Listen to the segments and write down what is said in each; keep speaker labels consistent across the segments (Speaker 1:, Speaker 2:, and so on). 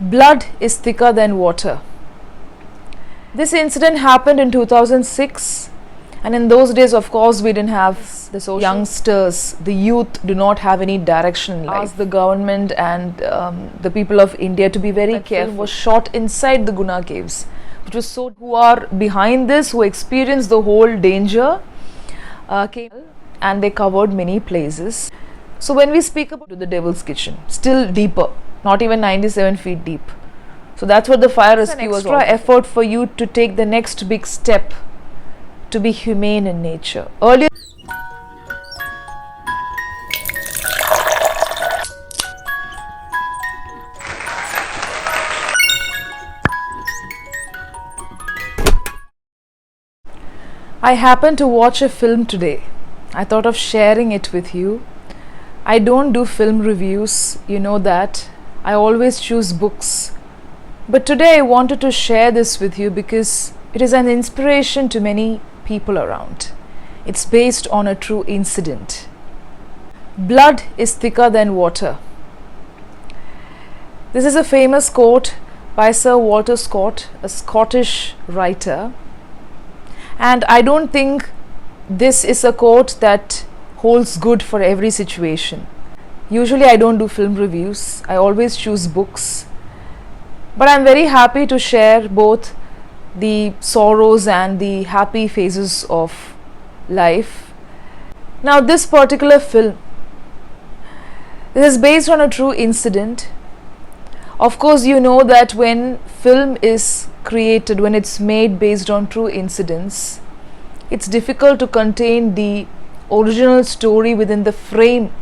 Speaker 1: Blood is thicker than water. This incident happened in 2006, and in those days, of course, we didn't have the social youngsters, the youth do not have any direction in life. Asked the government and the people of India to be very careful. Was shot inside the Guna caves, which was so who are behind this, who experienced the whole danger, came and they covered many places. So when we speak about the Devil's Kitchen, still deeper, not even 97 feet deep. So that's what the fire rescue was. Extra effort for you to take the next big step to be humane in nature. Earlier, I happened to watch a film today. I thought of sharing it with you. I don't do film reviews, you know that. I always choose books. But today I wanted to share this with you because it is an inspiration to many people around. It's based on a true incident. Blood is thicker than water. This is a famous quote by Sir Walter Scott, a Scottish writer. And I don't think this is a quote that holds good for every situation. Usually I don't do film reviews. I always choose books. But I'm very happy to share both the sorrows and the happy phases of life. Now this particular film, this is based on a true incident. Of course, you know that when film is created, when it's made based on true incidents, it's difficult to contain the original story within the frame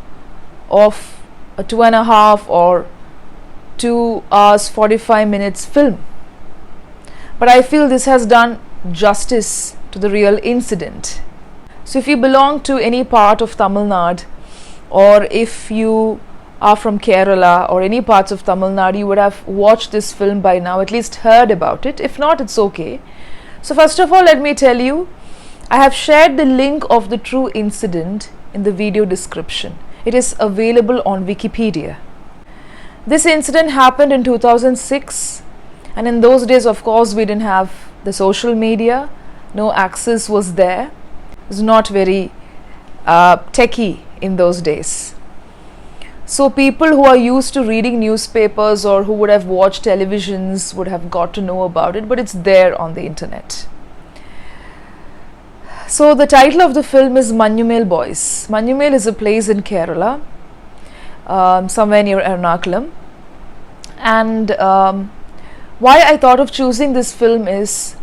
Speaker 1: of a 2.5 or 2 hours 45 minutes film. But I feel this has done justice to the real incident. So if you belong to any part of Tamil Nadu, or if you are from Kerala or any parts of Tamil Nadu, you would have watched this film by now, at least heard about it. If not, it's okay. So first of all, let me tell you, I have shared the link of the true incident in the video description. It is available on Wikipedia. This incident happened in 2006, and in those days, of course, we didn't have the social media. No access was there. It was not very techy in those days. So people who are used to reading newspapers or who would have watched televisions would have got to know about it, but it's there on the internet. So the title of the film is Manjummel Boys. Manjummel is a place in Kerala, somewhere near Ernakulam. And why I thought of choosing this film is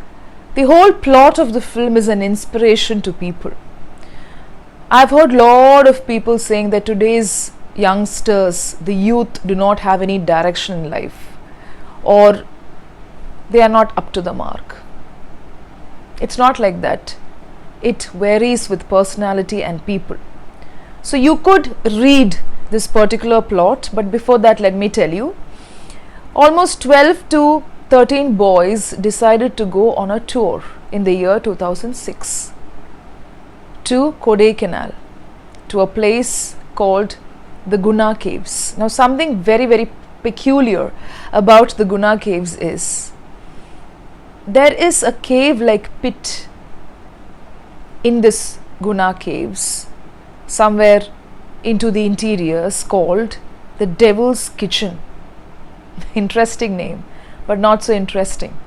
Speaker 1: the whole plot of the film is an inspiration to people. I've heard a lot of people saying that today's youngsters, the youth, do not have any direction in life, or they are not up to the mark. It's not like that. It varies with personality and people. So you could read this particular plot, but before that, let me tell you, almost 12 to 13 boys decided to go on a tour in the year 2006 to Kodaikanal, to a place called the Guna caves. Now something very, very peculiar about the Guna caves is there is a cave-like pit in this Guna caves somewhere into the interiors called the Devil's Kitchen. Interesting name, but not so interesting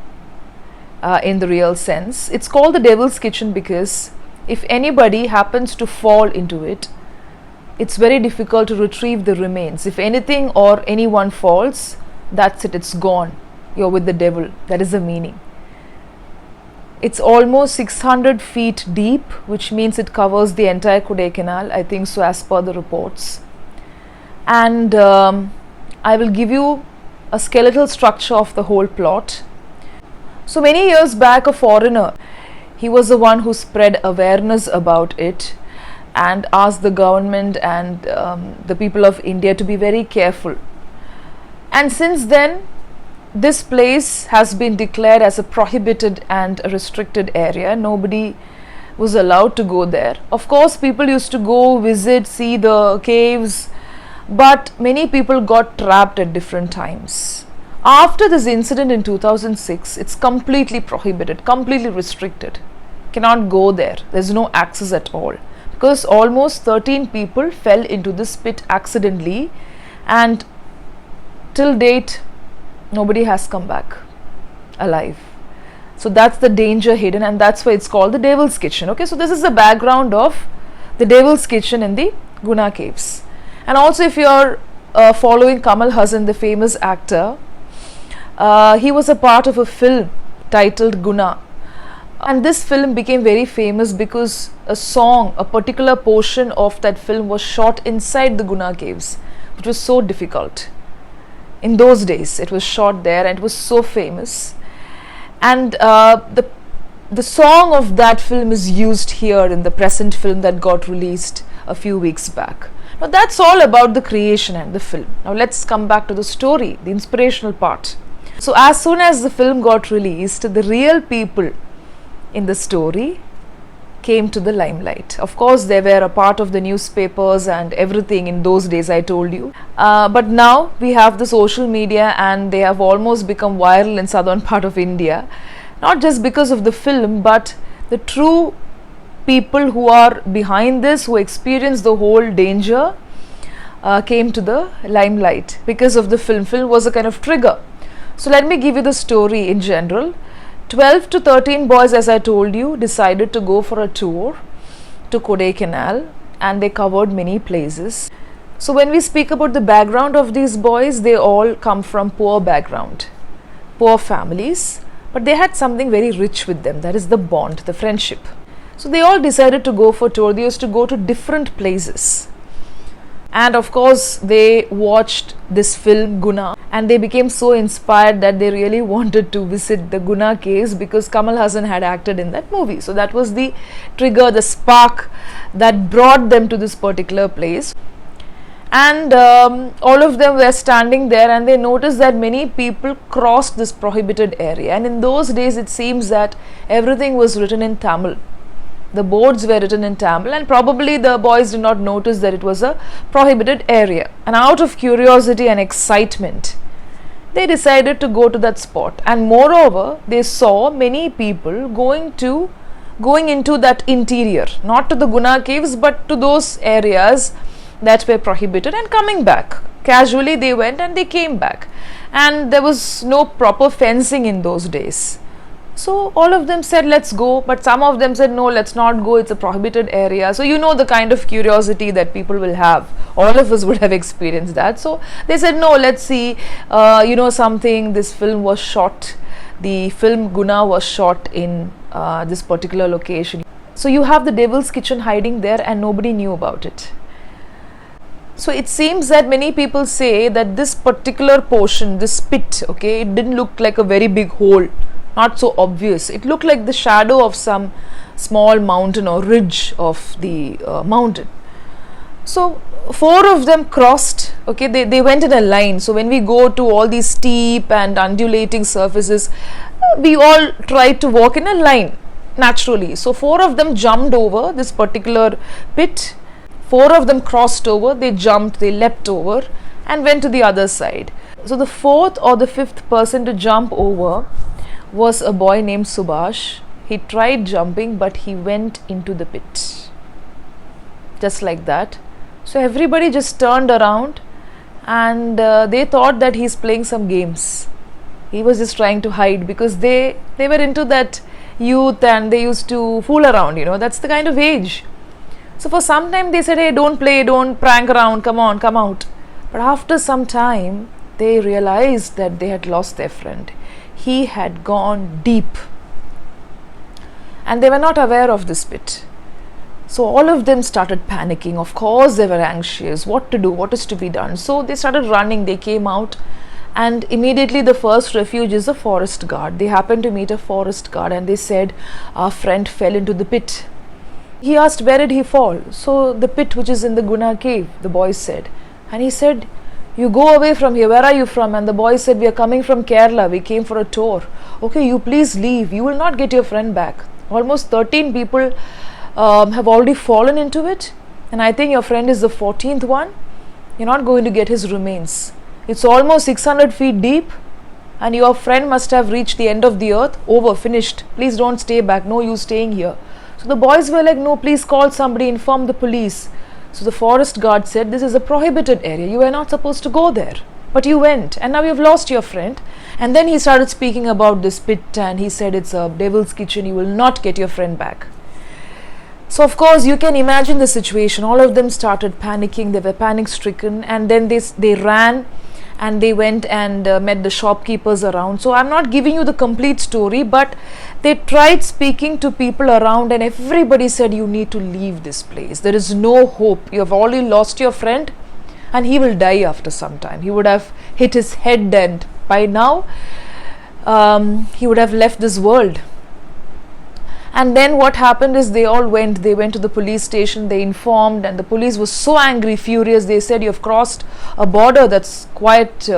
Speaker 1: in the real sense. It's called the Devil's Kitchen because if anybody happens to fall into it, it's very difficult to retrieve the remains. If anything or anyone falls, that's it, it's gone. You're with the devil. That is the meaning. It's almost 600 feet deep, which means it covers the entire Kodaikanal, I think so, as per the reports. And I will give you a skeletal structure of the whole plot. So many years back, a foreigner, he was the one who spread awareness about it and asked the government and the people of India to be very careful. And since then, this place has been declared as a prohibited and a restricted area. Nobody was allowed to go there. Of course, people used to go visit, see the caves, but many people got trapped at different times. After this incident in 2006, it's completely prohibited, completely restricted. Cannot go there. There's no access at all, because almost 13 people fell into this pit accidentally, and till date nobody has come back alive. So that's the danger hidden, and that's why it's called the Devil's Kitchen. Okay, so this is the background of the Devil's Kitchen in the Guna caves. And also, if you are following Kamal Haasan, the famous actor, he was a part of a film titled Guna, and this film became very famous because a song, a particular portion of that film was shot inside the Guna caves, which was so difficult. In those days it was shot there, and it was so famous, and the song of that film is used here in the present film that got released a few weeks back. Now that's all about the creation and the film. Now let's come back to the story, the inspirational part. So as soon as the film got released, the real people in the story came to the limelight. Of course, they were a part of the newspapers and everything in those days, I told you. But now we have the social media, and they have almost become viral in southern part of India. Not just because of the film, but the true people who are behind this, who experienced the whole danger, came to the limelight because of the film. Film was a kind of trigger. So let me give you the story in general. 12 to 13 boys, as I told you, decided to go for a tour to Kodaikanal, and they covered many places. So when we speak about the background of these boys, they all come from poor background, poor families, but they had something very rich with them, that is the bond, the friendship. So they all decided to go for a tour. They used to go to different places. And of course, they watched this film Guna, and they became so inspired that they really wanted to visit the Guna caves because Kamal Haasan had acted in that movie. So that was the trigger, the spark that brought them to this particular place. And all of them were standing there, and they noticed that many people crossed this prohibited area. And in those days, it seems that everything was written in Tamil. The boards were written in Tamil, and probably the boys did not notice that it was a prohibited area. And out of curiosity and excitement, they decided to go to that spot. And moreover, they saw many people going into that interior, not to the Guna caves, but to those areas that were prohibited, and coming back. Casually they went and they came back. And there was no proper fencing in those days. So all of them said, let's go, but some of them said, no, let's not go, it's a prohibited area. So you know the kind of curiosity that people will have. All of us would have experienced that. So they said, no, let's see, something, this film was shot, the film Guna was shot in this particular location. So you have the Devil's Kitchen hiding there, and nobody knew about it. So it seems that many people say that this particular portion, this pit, okay, it didn't look like a very big hole. Not so obvious. It looked like the shadow of some small mountain or ridge of the mountain. So 4 of them crossed, okay, they went in a line. So when we go to all these steep and undulating surfaces, we all try to walk in a line naturally. So 4 of them jumped over this particular pit. 4 of them crossed over, they jumped, they leapt over and went to the other side. So the 4th or the 5th person to jump over was a boy named Subhash. He tried jumping, but he went into the pit. Just like that. So everybody just turned around, and they thought that he's playing some games. He was just trying to hide, because they were into that youth and they used to fool around, that's the kind of age. So for some time they said, hey, don't play, don't prank around, come on, come out. But after some time, they realized that they had lost their friend. He had gone deep, and they were not aware of this pit. So all of them started panicking. Of course they were anxious, what to do, what is to be done. So they started running, they came out, and immediately the first refuge is a forest guard. They happened to meet a forest guard, and they said, our friend fell into the pit. He asked, where did he fall? So the pit which is in the Guna cave, the boy said. And he said, you go away from here, where are you from? And the boy said, we are coming from Kerala, we came for a tour. Okay, you please leave, you will not get your friend back. Almost 13 people have already fallen into it, and I think your friend is the 14th one. You're not going to get his remains. It's almost 600 feet deep. and your friend must have reached the end of the earth. Over, finished. Please don't stay back. No use staying here. So the boys were like, no, please call somebody, inform the police. So the forest guard said, this is a prohibited area. You are not supposed to go there. But you went, and now you've lost your friend. And then he started speaking about this pit, and he said it's a devil's kitchen. You will not get your friend back. So of course you can imagine the situation. All of them started panicking. They were panic stricken, and then they ran and they went and met the shopkeepers around. So I'm not giving you the complete story, but they tried speaking to people around, and everybody said, you need to leave this place. There is no hope. You have already lost your friend, and he will die after some time. He would have hit his head, and by now he would have left this world. And then what happened is they went to the police station, they informed, and the police was so angry, furious. They said, you have crossed a border that's quite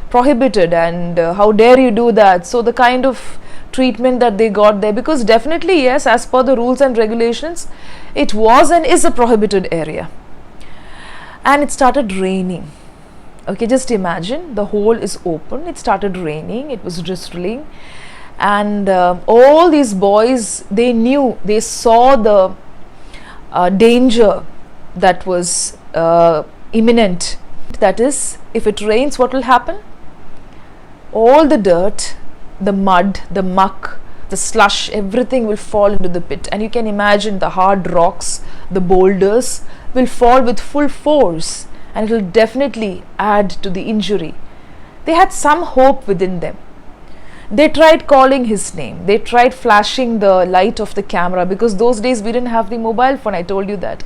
Speaker 1: prohibited, and how dare you do that. So the kind of treatment that they got there, because definitely yes, as per the rules and regulations, it was and is a prohibited area. And it started raining. Okay, just imagine, the hole is open, it started raining, it was drizzling, and all these boys, they saw the danger that was imminent. That is, if it rains, what will happen? All the dirt, the mud, the muck, the slush, everything will fall into the pit. And you can imagine the hard rocks, the boulders will fall with full force, and it will definitely add to the injury. They had some hope within them. They tried calling his name. They tried flashing the light of the camera, because those days we didn't have the mobile phone, I told you that.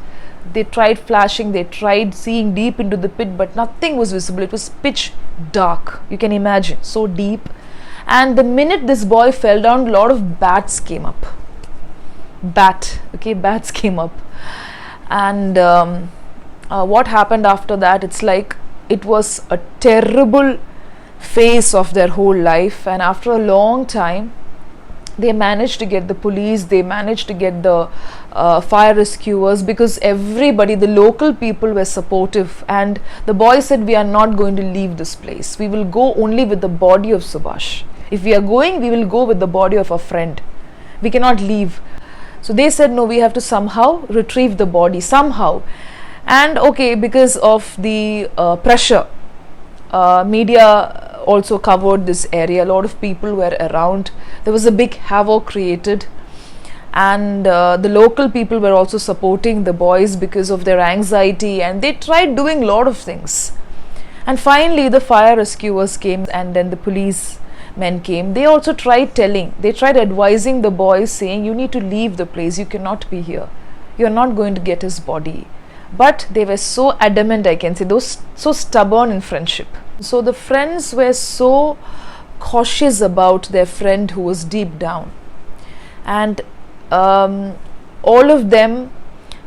Speaker 1: They tried flashing, they tried seeing deep into the pit, but nothing was visible. It was pitch dark. You can imagine, so deep. And the minute this boy fell down, a lot of bats came up. Bats came up. And what happened after that, it's like it was a terrible phase of their whole life. And after a long time, they managed to get the police, they managed to get the fire rescuers, because everybody, the local people, were supportive. And the boy said, we are not going to leave this place. We will go only with the body of Subhash. If we are going, we will go with the body of a friend. We cannot leave. So they said, no, we have to somehow retrieve the body, somehow. And okay, because of the pressure, media also covered this area. A lot of people were around. There was a big havoc created, and the local people were also supporting the boys because of their anxiety, and they tried doing a lot of things. And finally the fire rescuers came, and then the police men came. They also tried advising the boys, saying, you need to leave the place, you cannot be here, you are not going to get his body. But they were so adamant, I can say, those so stubborn in friendship. So the friends were so cautious about their friend who was deep down, and all of them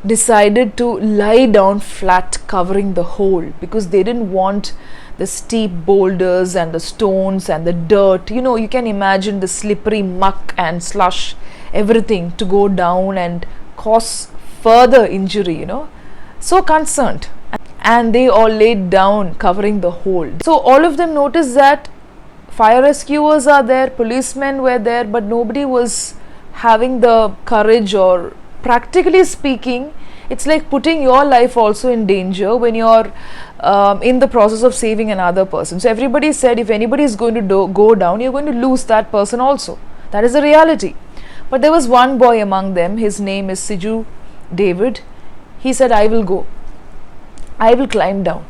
Speaker 1: decided to lie down flat, covering the hole, because they didn't want the steep boulders and the stones and the dirt, you can imagine the slippery muck and slush, everything to go down and cause further injury, so concerned. And they all laid down covering the hole. So all of them noticed that fire rescuers are there, policemen were there, but nobody was having the courage, or practically speaking, it's like putting your life also in danger when you're in the process of saving another person. So everybody said, if anybody is going to go down, you're going to lose that person also. That is the reality. But there was one boy among them, his name is Siju David. He said, I will go. I will climb down.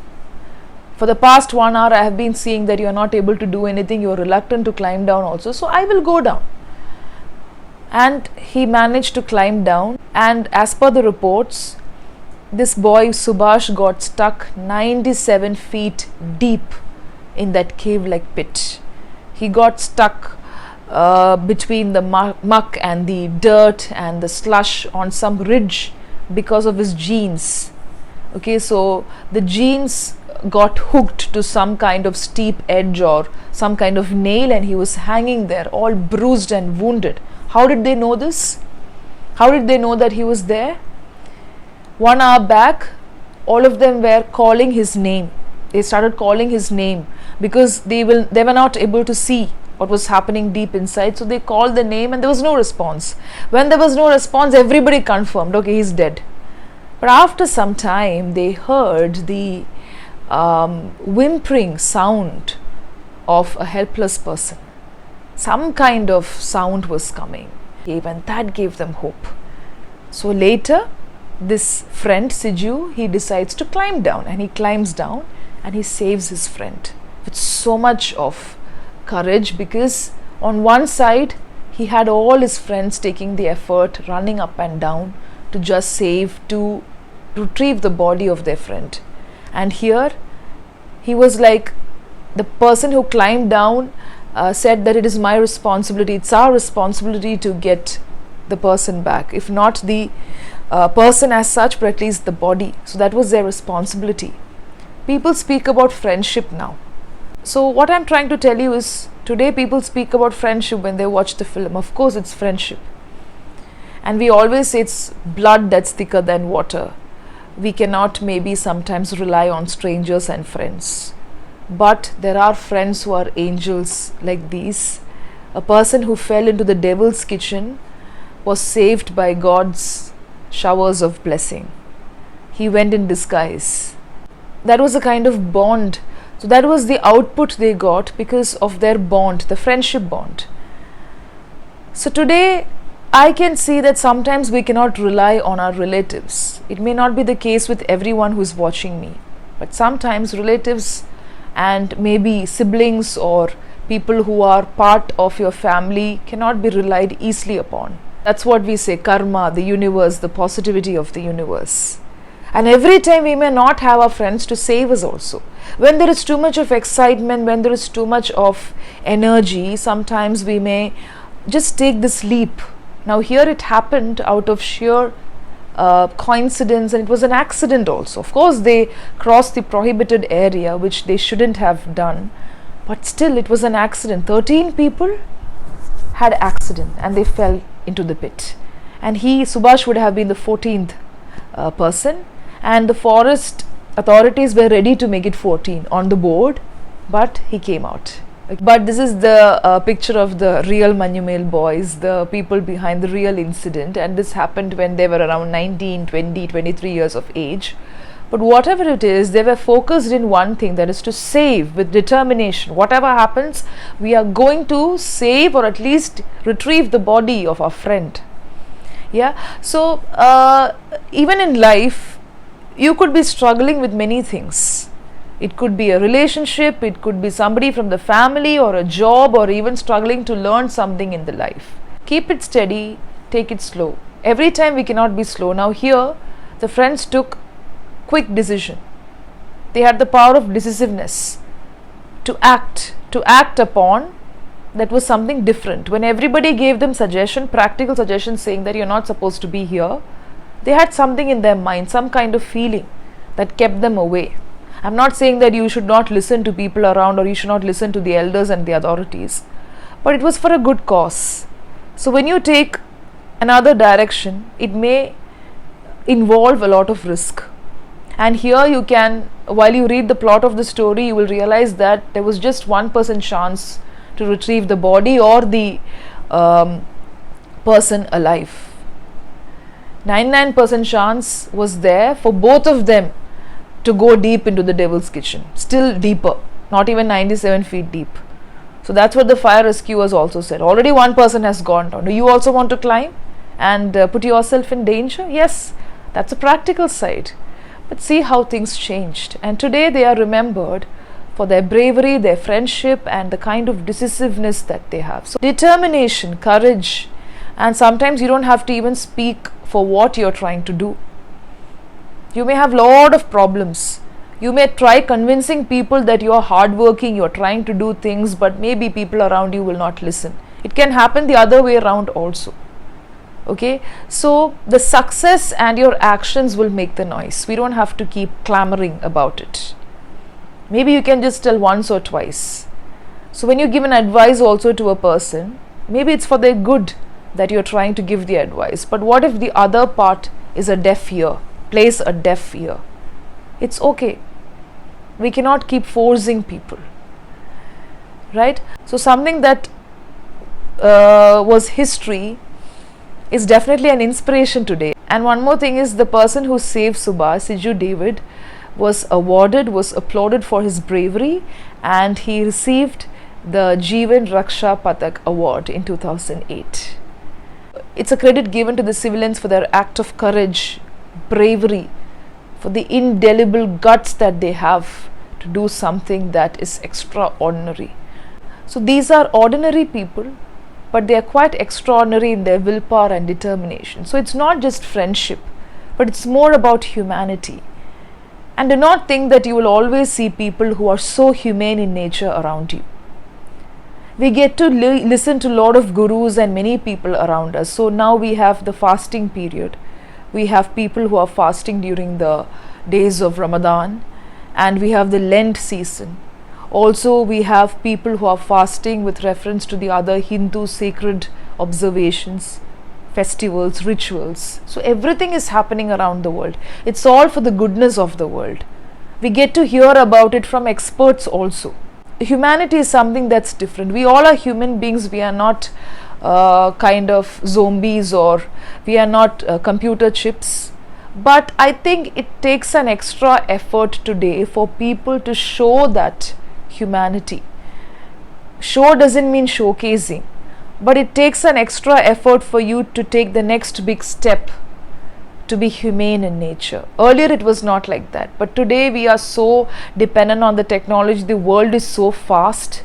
Speaker 1: For the past 1 hour, I have been seeing that you are not able to do anything. You are reluctant to climb down also. So I will go down. And he managed to climb down. And as per the reports, this boy Subhash got stuck 97 feet deep in that cave-like pit. He got stuck between the muck and the dirt and the slush on some ridge because of his jeans. Okay, so the jeans got hooked to some kind of steep edge or some kind of nail, and he was hanging there all bruised and wounded. How did they know this? How did they know that he was there? 1 hour back, all of them were calling his name. they started calling his name, because they were not able to see what was happening deep inside. So they called the name and there was no response. When there was no response, everybody confirmed, okay, he's dead. But after some time, they heard the whimpering sound of a helpless person. Some kind of sound was coming, and that gave them hope. So later, this friend Siju, he decides to climb down, and he climbs down and he saves his friend with so much of courage, because on one side he had all his friends taking the effort, running up and down to just save, to retrieve the body of their friend, and here he was like, the person who climbed down said that it is my responsibility, it's our responsibility to get the person back, if not the person as such, but at least the body. So that was their responsibility. People speak about friendship now. So what I'm trying to tell you is, today people speak about friendship when they watch the film. Of course it's friendship, and we always say it's blood that's thicker than water. We cannot maybe sometimes rely on strangers and friends, but there are friends who are angels like these. A person who fell into the devil's kitchen was saved by God's showers of blessing. He went in disguise. That was a kind of bond. So that was the output they got because of their bond, the friendship bond. So today I can see that sometimes we cannot rely on our relatives. It may not be the case with everyone who is watching me, but sometimes relatives and maybe siblings or people who are part of your family cannot be relied easily upon. That's what we say, karma, the universe, the positivity of the universe. And every time we may not have our friends to save us also. When there is too much of excitement, when there is too much of energy, sometimes we may just take this leap. Now here it happened out of sheer coincidence, and it was an accident also. Of course they crossed the prohibited area, which they shouldn't have done, but still it was an accident. 13 people had accident and they fell into the pit, and Subhash would have been the 14th person, and the forest authorities were ready to make it 14 on the board, but he came out. But this is the picture of the real Manjummel boys, the people behind the real incident, and this happened when they were around 19, 20, 23 years of age. But whatever it is, they were focused in one thing, that is to save with determination. Whatever happens, we are going to save or at least retrieve the body of our friend. Yeah, so even in life, you could be struggling with many things. It could be a relationship, it could be somebody from the family or a job, or even struggling to learn something in the life. Keep it steady, take it slow. Every time we cannot be slow. Now here, the friends took quick decision. They had the power of decisiveness to act upon. That was something different. When everybody gave them suggestion, practical suggestions saying that you're not supposed to be here, they had something in their mind, some kind of feeling that kept them away. I'm not saying that you should not listen to people around, or you should not listen to the elders and the authorities, but it was for a good cause. So when you take another direction, it may involve a lot of risk. And here you can, while you read the plot of the story, you will realize that there was just 1% chance to retrieve the body or the person alive. 99% chance was there for both of them to go deep into the devil's kitchen, still deeper, not even 97 feet deep. So that's what the fire rescuers also said. Already one person has gone down. Do you also want to climb and put yourself in danger? Yes, that's a practical side. But see how things changed. And today they are remembered for their bravery, their friendship, and the kind of decisiveness that they have. So determination, courage, and sometimes you don't have to even speak for what you're trying to do. You may have a lot of problems. You may try convincing people that you're hardworking, you're trying to do things, but maybe people around you will not listen. It can happen the other way around also. Okay, so the success and your actions will make the noise. We don't have to keep clamoring about it. Maybe you can just tell once or twice. So when you give an advice also to a person, maybe it's for their good that you're trying to give the advice. But what if the other part is a deaf ear, plays a deaf ear? It's okay. We cannot keep forcing people, right? So something that was history is definitely an inspiration today. And one more thing is, the person who saved Subhash, Siju David, was awarded, was applauded for his bravery, and he received the Jeevan Raksha Patak award in 2008. It's a credit given to the civilians for their act of courage, bravery, for the indelible guts that they have to do something that is extraordinary. So these are ordinary people, but they are quite extraordinary in their willpower and determination. So it's not just friendship, but it's more about humanity. And do not think that you will always see people who are so humane in nature around you. We get to listen to a lot of gurus and many people around us. So now we have the fasting period. We have people who are fasting during the days of Ramadan, and we have the Lent season. Also, we have people who are fasting with reference to the other Hindu sacred observations, festivals, rituals. So everything is happening around the world. It's all for the goodness of the world. We get to hear about it from experts also. Humanity is something that's different. We all are human beings. We are not kind of zombies, or we are not computer chips. But I think it takes an extra effort today for people to show that humanity. Show doesn't mean showcasing, but it takes an extra effort for you to take the next big step to be humane in nature. Earlier it was not like that, but today we are so dependent on the technology. The world is so fast,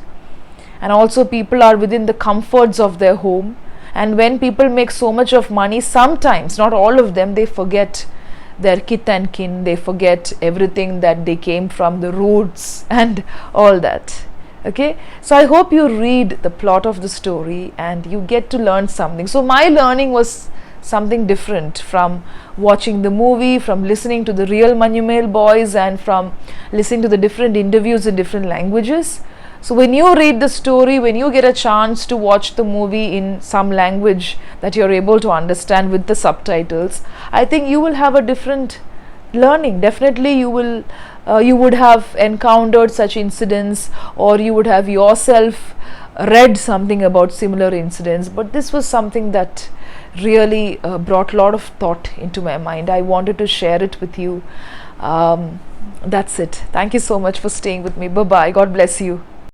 Speaker 1: and also people are within the comforts of their home. And when people make so much of money, sometimes, not all of them, they forget their kith and kin, they forget everything that they came from, the roots and all that. Okay, so I hope you read the plot of the story and you get to learn something. So my learning was something different from watching the movie, from listening to the real Manjummel boys, and from listening to the different interviews in different languages. So when you read the story, when you get a chance to watch the movie in some language that you're able to understand with the subtitles, I think you will have a different learning. Definitely you will you would have encountered such incidents, or you would have yourself read something about similar incidents. But this was something that really brought a lot of thought into my mind. I wanted to share it with you. That's it. Thank you so much for staying with me. Bye bye. God bless you.